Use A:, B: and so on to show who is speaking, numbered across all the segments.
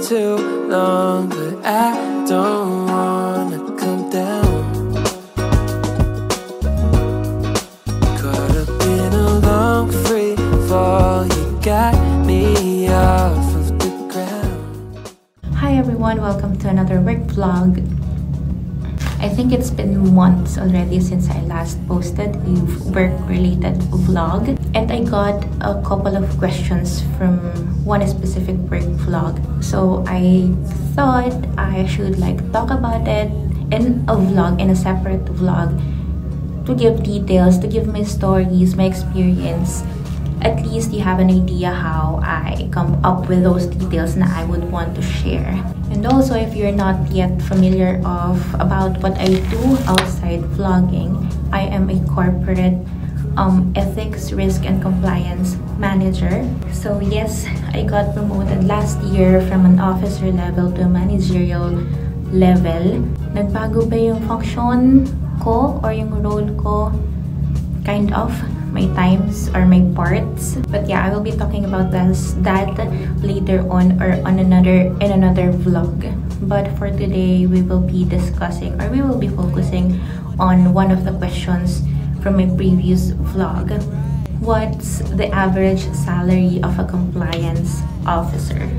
A: Too long, but I don't wanna come down. Caught up in a long free fall, you got me off of the ground.
B: Hi everyone, welcome to another work vlog. I think it's been months already since I last posted a work-related vlog, and I got a couple of questions from one specific work vlog. So I thought I should talk about it in a vlog, in a separate vlog, to give details, to give my stories, my experience. At least you have an idea how I come up with those details na I would want to share. And also, if you're not yet familiar about what I do outside vlogging, I am a corporate ethics, risk, and compliance manager. So yes, I got promoted last year from an officer level to a managerial level. Nagbago ba yung function ko or yung role ko? Kind of. My times or my parts, but yeah, I will be talking about that later on or in another vlog. But for today, we will be discussing, or we will be focusing on one of the questions from my previous vlog. What's the average salary of a compliance officer?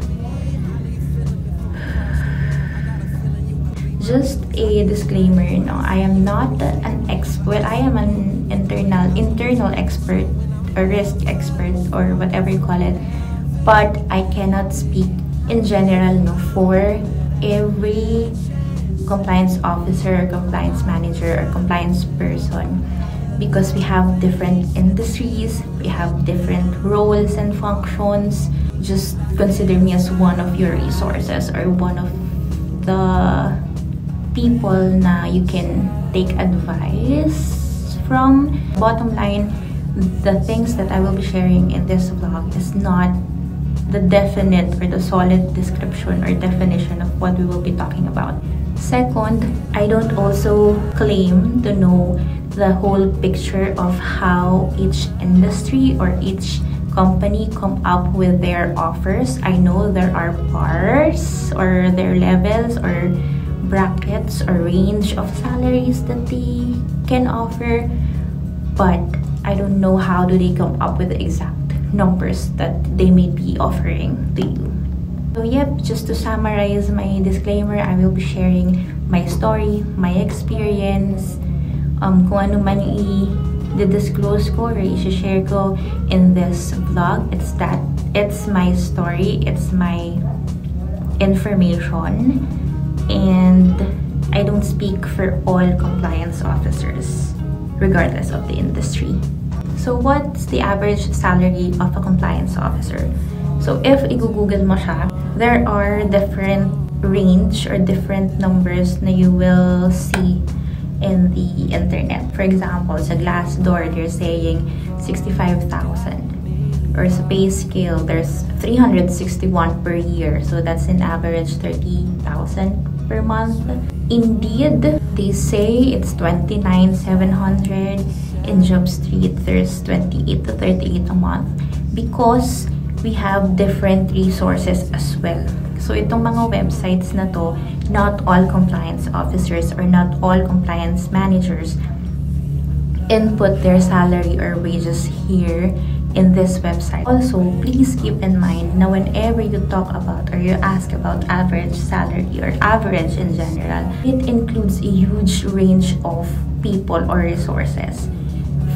B: Just a disclaimer, I am not an expert. I am an internal expert or risk expert or whatever you call it, but I cannot speak in general for every compliance officer, compliance manager, or compliance person, because we have different industries, we have different roles and functions. Just consider me as one of your resources or one of the people na you can take advice from. Bottom line, the things that I will be sharing in this vlog is not the definite or the solid description or definition of what we will be talking about. Second, I don't also claim to know the whole picture of how each industry or each company come up with their offers. I know there are bars or their levels or brackets or range of salaries that they can offer, but I don't know how do they come up with the exact numbers that they may be offering to you. So yep, just to summarize my disclaimer, I will be sharing my story, my experience, kung ano man i-disclose ko or i-share ko in this vlog. It's my story, it's my information, and I don't speak for all compliance officers, regardless of the industry. So what's the average salary of a compliance officer? So if i-google mo siya, there are different range or different numbers na you will see in the internet. For example, sa Glassdoor, they're saying 65,000. Or sa pay scale, there's 361 per year. So that's an average 30,000 per month. Indeed, they say it's 29,700. In JobStreet, there's 28 to 38 a month, because we have different resources as well. So itong mga websites na to, not all compliance officers or not all compliance managers input their salary or wages here in this website. Also, please keep in mind na whenever you talk about or you ask about average salary or average in general, it includes a huge range of people or resources.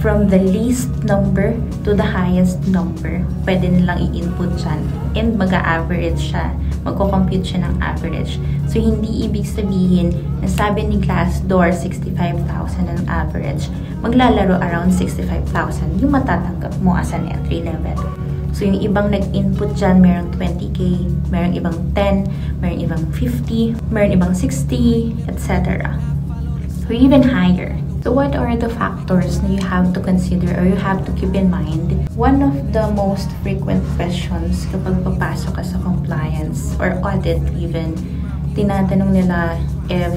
B: From the least number to the highest number, pwede nilang i-input dyan. And mag-a-average siya. Magko-compute siya ng average. So, hindi ibig sabihin na sabi ni Glassdoor 65,000 ang average. Maglalaro around 65,000 yung matatanggap mo as an entry level. So, yung ibang nag-input dyan, merong 20K, merong ibang 10, merong ibang 50, merong ibang 60, etc. Or even higher. So what are the factors na you have to consider or you have to keep in mind? One of the most frequent questions kapag papasok ka sa compliance or audit even, tinatanong nila if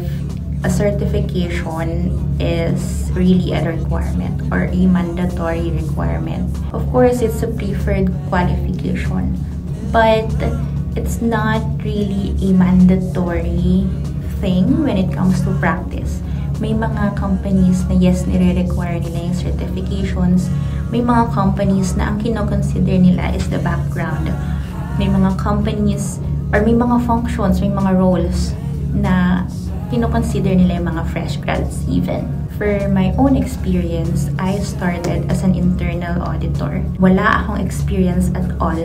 B: a certification is really a requirement or a mandatory requirement. Of course, it's a preferred qualification, but it's not really a mandatory thing when it comes to practice. May mga companies na yes, nire-require nila yung certifications. May mga companies na ang kino-consider nila is the background. May mga companies or may mga functions, may mga roles na kino-consider nila yung mga fresh grads even. For my own experience, I started as an internal auditor. Wala akong experience at all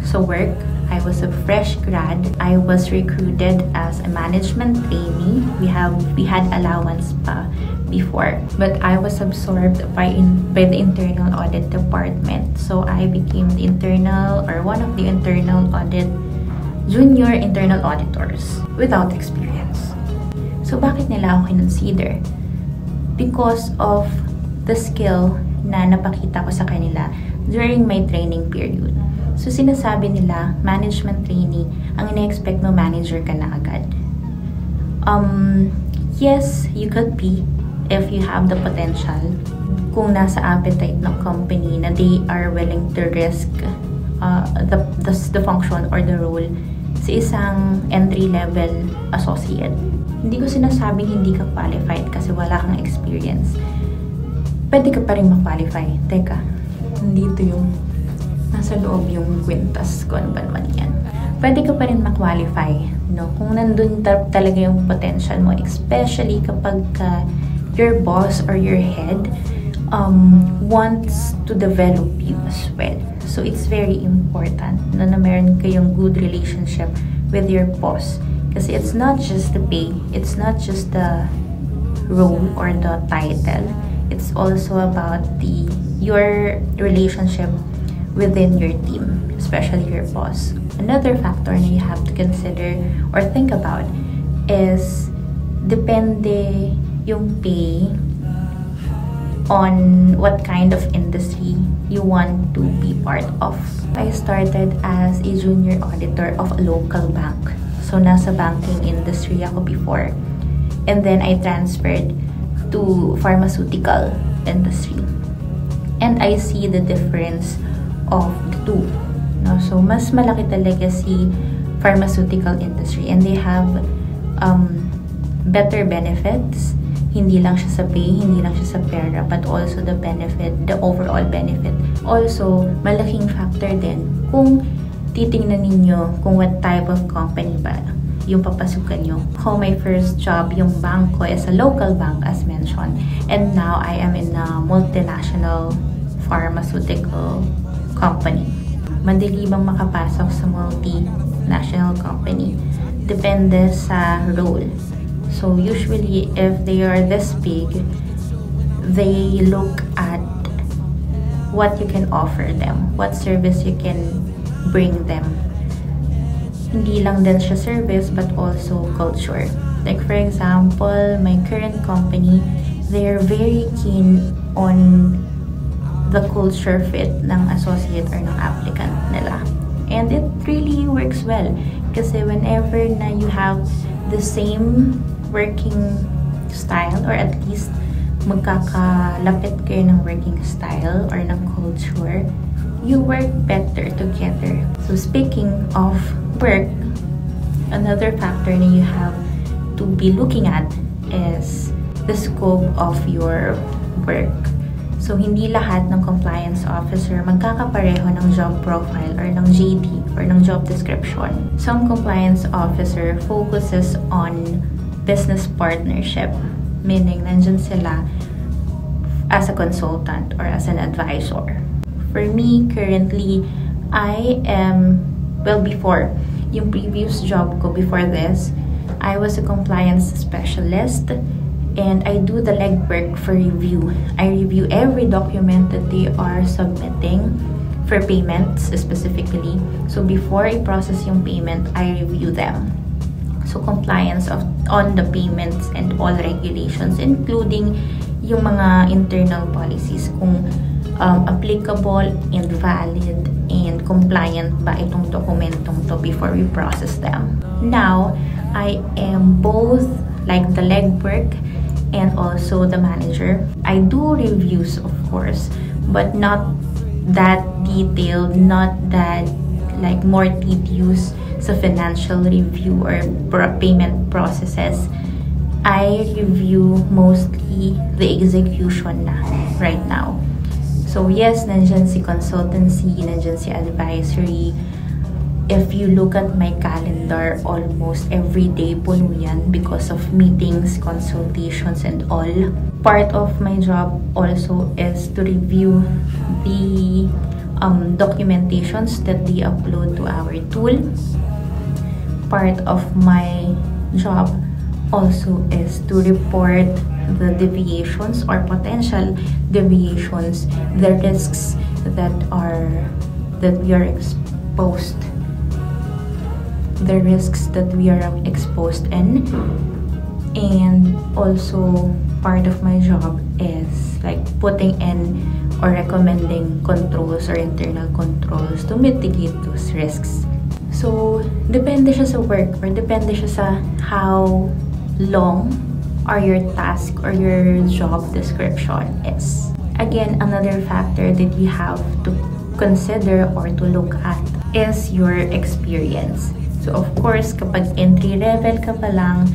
B: sa work. I was a fresh grad. I was recruited as a management trainee. We had allowance pa before, but I was absorbed by the internal audit department. So I became the internal or one of the internal audit junior internal auditors without experience. So bakit nila ako kinonsider? Because of the skill na napakita ko sa kanila during my training period. So sinasabi nila, management trainee, ang ina-expect mo manager ka na agad. Yes, you could be if you have the potential. Kung nasa appetite ng company na they are willing to risk the function or the role sa isang entry-level associate. Hindi ko sinasabing hindi ka qualified kasi wala kang experience. Pwede ka pa rin ma-qualify. Teka, nandito yung nasa loob yung kwintas ko, ano ba naman yan. Pwede ka pa rin ma-qualify, no? Kung nandun talaga yung potential mo, especially kapag your boss or your head wants to develop you as well. So it's very important na meron kayong good relationship with your boss. Kasi it's not just the pay, it's not just the role or the title. It's also about your relationship within your team, especially your boss. Another factor na you have to consider or think about is depende yung pay on what kind of industry you want to be part of. I started as a junior auditor of a local bank. So nasa banking industry ako before. And then I transferred to pharmaceutical industry. And I see the difference of the two. No? So, mas malaki talaga si pharmaceutical industry and they have better benefits. Hindi lang siya sa pay, hindi lang siya sa pera, but also the benefit, the overall benefit. Also, malaking factor din kung titingnan ninyo kung what type of company ba yung papasukan nyo. Ako, my first job, yung bank ko is a local bank as mentioned. And now, I am in a multinational pharmaceutical company. Madali bang makapasok sa multinational company? Depende sa role. So usually, if they are this big, they look at what you can offer them, what service you can bring them. Hindi lang din siya service, but also culture. Like for example, my current company, they are very keen on the culture fit ng associate or ng applicant nila. And it really works well. Kasi whenever na you have the same working style or at least magkakalapit kayo ng working style or ng culture, you work better together. So speaking of work, another factor na you have to be looking at is the scope of your work. So, hindi lahat ng compliance officer magkakapareho ng job profile or ng JD or ng job description. Some compliance officer focuses on business partnership, meaning nandyan sila as a consultant or as an advisor. For me, currently, I am, well, before, yung previous job ko before this, I was a compliance specialist. And I do the legwork for review. I review every document that they are submitting for payments specifically. So before I process yung payment, I review them. So compliance on the payments and all regulations, including yung mga internal policies kung applicable and valid and compliant ba itong dokumentong to before we process them. Now, I am both like the legwork and also the manager. I do reviews, of course, but not that detailed, not that like more tedious sa financial review or payment processes. I review mostly the execution na right now. So yes, nandyan si consultancy, nandyan si advisory. If you look at my calendar, almost every day puno yan because of meetings, consultations, and all. Part of my job also is to review the documentations that they upload to our tool. Part of my job also is to report the deviations or potential deviations, the risks that we are exposed, in, and also part of my job is like putting in or recommending controls or internal controls to mitigate those risks. So, depende siya sa work or depende siya sa how long or your task or your job description is. Again, another factor that you have to consider or to look at is your experience. So, of course, kapag entry level ka pa lang,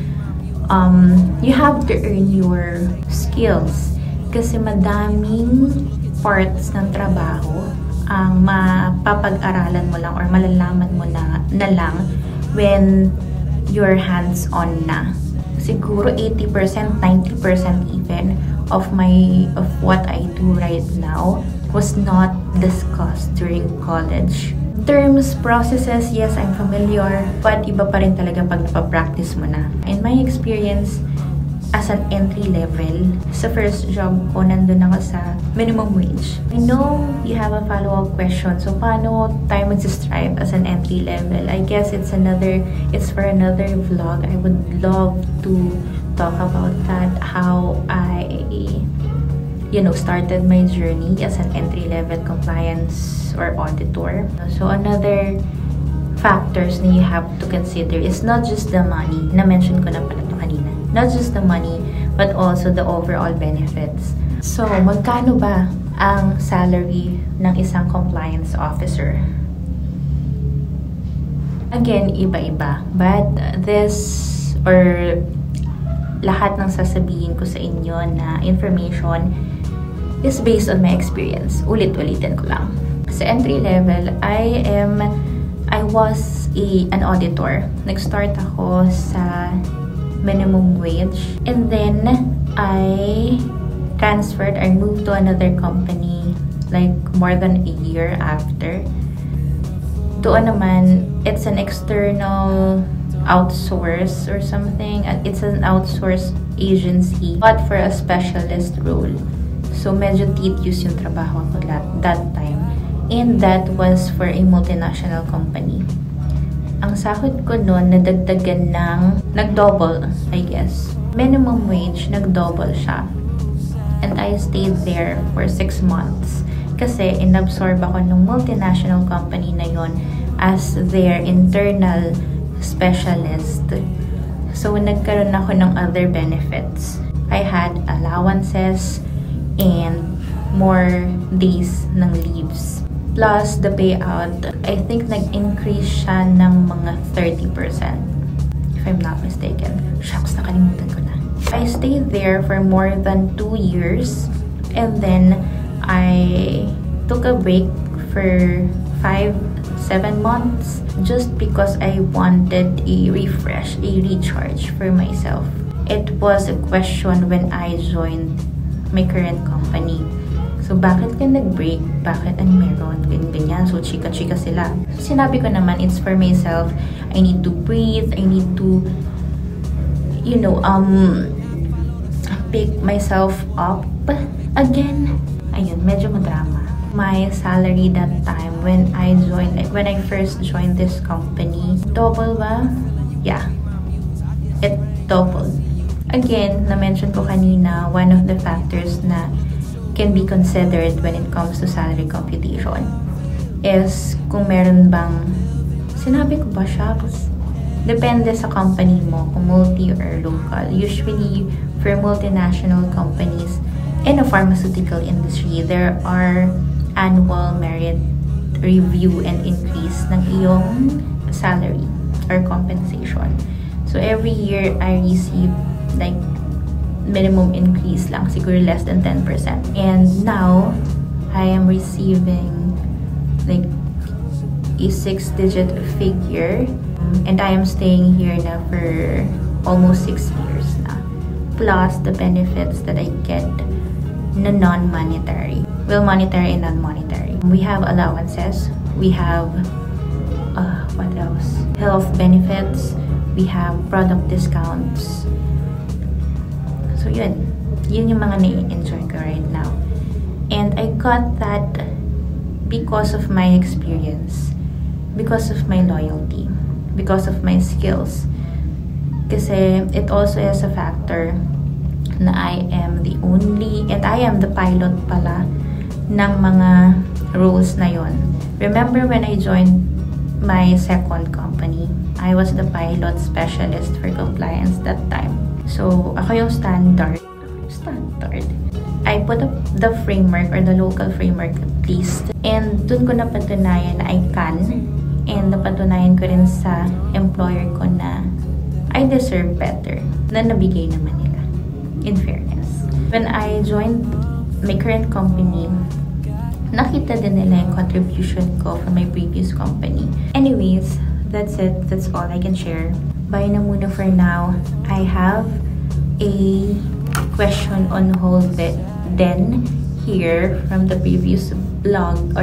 B: you have to earn your skills kasi madaming parts ng trabaho ang mapapag-aralan mo lang or malalaman mo na lang when you're hands-on na. Siguro 80%, 90% even of what I do right now was not discussed during college. Terms, processes, yes, I'm familiar, but iba pa rin talaga pag napapractice mo na. In my experience, as an entry level, sa first job ko, nandun ako sa minimum wage. I know you have a follow-up question. So, paano tayo mag-strive as an entry level? I guess it's for another vlog. I would love to talk about that, how I, started my journey as an entry-level compliance or auditor. So, another factors na you have to consider is not just the money. Na-mention ko na pala ito kanina. Not just the money, but also the overall benefits. So, magkano ba ang salary ng isang compliance officer? Again, iba-iba. But lahat ng sasabihin ko sa inyo na information is based on my experience. Ulit-ulitin ko lang. Sa entry level, I was an auditor. Nag-start ako sa minimum wage. And then, I moved to another company like more than a year after. Doon naman, it's an external outsource or something. It's an outsource agency, but for a specialist role. So, medyo tedious yung trabaho ko that time. And that was for a multinational company. Ang sahod ko noon, nag-double, I guess. Minimum wage, nag-double siya. And I stayed there for 6 months. Kasi inabsorb ako ng multinational company na yon as their internal specialist. So, nagkaroon ako ng other benefits. I had allowances and more days ng leaves. Plus, the payout, I think nag-increase siya ng mga 30%. If I'm not mistaken. Shucks, nakalimutan ko na. I stayed there for more than 2 years. And then, I took a break for 5-7 months. Just because I wanted a refresh, a recharge for myself. It was a question when I joined my current company. So, bakit ka nag-break? Bakit ang meron? Ganyan. So, chika-chika sila. Sinabi ko naman, it's for myself. I need to breathe. I need to, pick myself up again. Ayun, medyo madrama. My salary that time when I first joined this company, double ba? Yeah. It doubled. again, na-mention ko kanina, one of the factors na can be considered when it comes to salary computation is kung meron bang, sinabi ko ba siya? Depende sa company mo, kung multi or local. Usually, for multinational companies in the pharmaceutical industry, there are annual merit review and increase ng iyong salary or compensation. So, every year, I receive like minimum increase lang, siguro less than 10%. And now, I am receiving like a 6-digit figure, and I am staying here na for almost 6 years na. Plus the benefits that I get na non-monetary. Well, monetary and non-monetary. We have allowances. We have, what else? Health benefits. We have product discounts. So, yun. Yun yung mga na-enjoy ko right now. And I got that because of my experience, because of my loyalty, because of my skills. Kasi it also is a factor na I am the only, and I am the pilot pala ng mga roles na yon. Remember when I joined my second company, I was the pilot specialist for compliance that time. So, ako yung standard. I put up the framework or the local framework at least. And dun ko napatunayan na I can. And napatunayan ko rin sa employer ko na I deserve better. Na nabigay naman nila. In fairness. When I joined my current company, nakita din nila yung contribution ko from my previous company. Anyways, that's it. That's all I can share. Bye na muna for now. I have a question on hold then here from the previous vlog.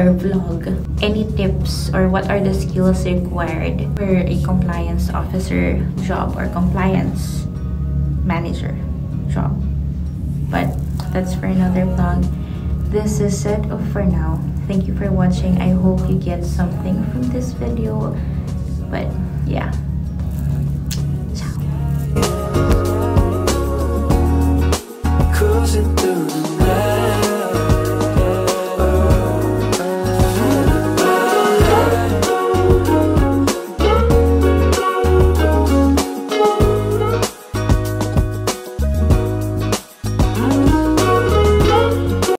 B: Any tips or what are the skills required for a compliance officer job or compliance manager job? But that's for another vlog. This is it for now. Thank you for watching. I hope you get something from this video. But yeah.